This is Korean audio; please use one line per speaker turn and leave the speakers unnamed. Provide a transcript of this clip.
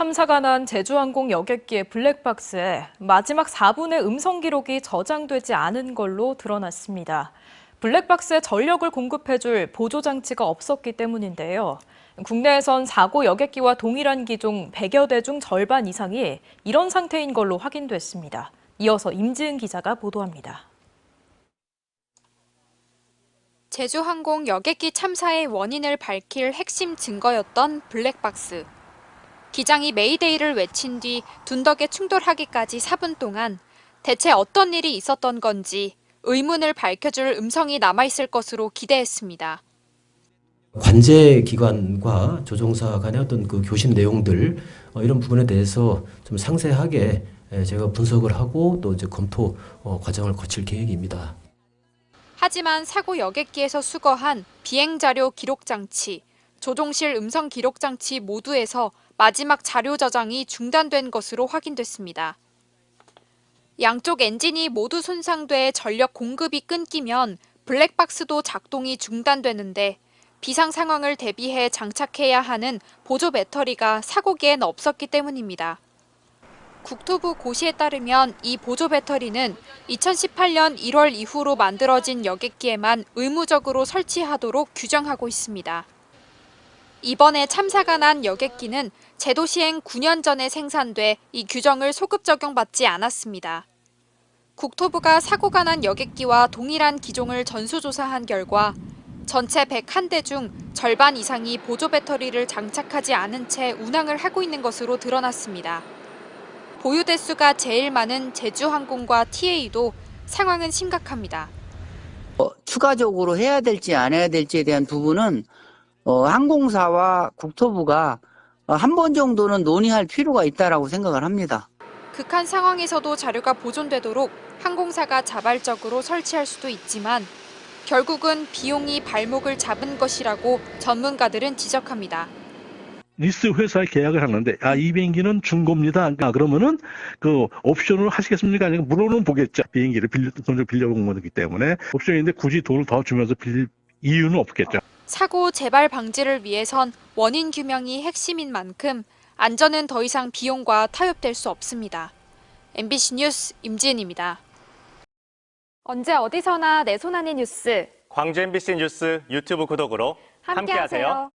참사가 난 제주항공 여객기의 블랙박스에 마지막 4분의 음성 기록이 저장되지 않은 걸로 드러났습니다. 블랙박스에 전력을 공급해줄 보조장치가 없었기 때문인데요. 국내에선 사고 여객기와 동일한 기종 100여 대 중 절반 이상이 이런 상태인 걸로 확인됐습니다. 이어서 임지은 기자가 보도합니다.
제주항공 여객기 참사의 원인을 밝힐 핵심 증거였던 블랙박스. 기장이 메이데이를 외친 뒤 둔덕에 충돌하기까지 4분 동안 대체 어떤 일이 있었던 건지 의문을 밝혀줄 음성이 남아있을 것으로 기대했습니다.
관제 기관과 조종사 간의 어떤 그 교신 내용들 이런 부분에 대해서 좀 상세하게 제가 분석을 하고 또 이제 검토 과정을 거칠 계획입니다.
하지만 사고 여객기에서 수거한 비행 자료 기록 장치, 조종실 음성 기록 장치 모두에서 마지막 자료 저장이 중단된 것으로 확인됐습니다. 양쪽 엔진이 모두 손상돼 전력 공급이 끊기면 블랙박스도 작동이 중단되는데 비상 상황을 대비해 장착해야 하는 보조 배터리가 사고기엔 없었기 때문입니다. 국토부 고시에 따르면 이 보조 배터리는 2018년 1월 이후로 만들어진 여객기에만 의무적으로 설치하도록 규정하고 있습니다. 이번에 참사가 난 여객기는 제도 시행 9년 전에 생산돼 이 규정을 소급 적용받지 않았습니다. 국토부가 사고가 난 여객기와 동일한 기종을 전수조사한 결과 전체 101대 중 절반 이상이 보조 배터리를 장착하지 않은 채 운항을 하고 있는 것으로 드러났습니다. 보유 대수가 제일 많은 제주항공과 TA도 상황은 심각합니다.
추가적으로 해야 될지 안 해야 될지에 대한 부분은 항공사와 국토부가 한 번 정도는 논의할 필요가 있다라고 생각을 합니다.
극한 상황에서도 자료가 보존되도록 항공사가 자발적으로 설치할 수도 있지만 결국은 비용이 발목을 잡은 것이라고 전문가들은 지적합니다.
리스 회사에 계약을 하는데 이 비행기는 중고입니다. 그러면은 그 옵션을 하시겠습니까? 아니면 물어는 보겠죠. 비행기를 돈을 빌려본 거기 때문에 옵션인데 굳이 돈을 더 주면서 빌릴 이유는 없겠죠.
사고 재발 방지를 위해선 원인 규명이 핵심인 만큼 안전은 더 이상 비용과 타협될 수 없습니다. MBC 뉴스 임지은입니다.
언제 어디서나 내 손 안의 뉴스.
광주 MBC 뉴스 유튜브 구독으로 함께하세요.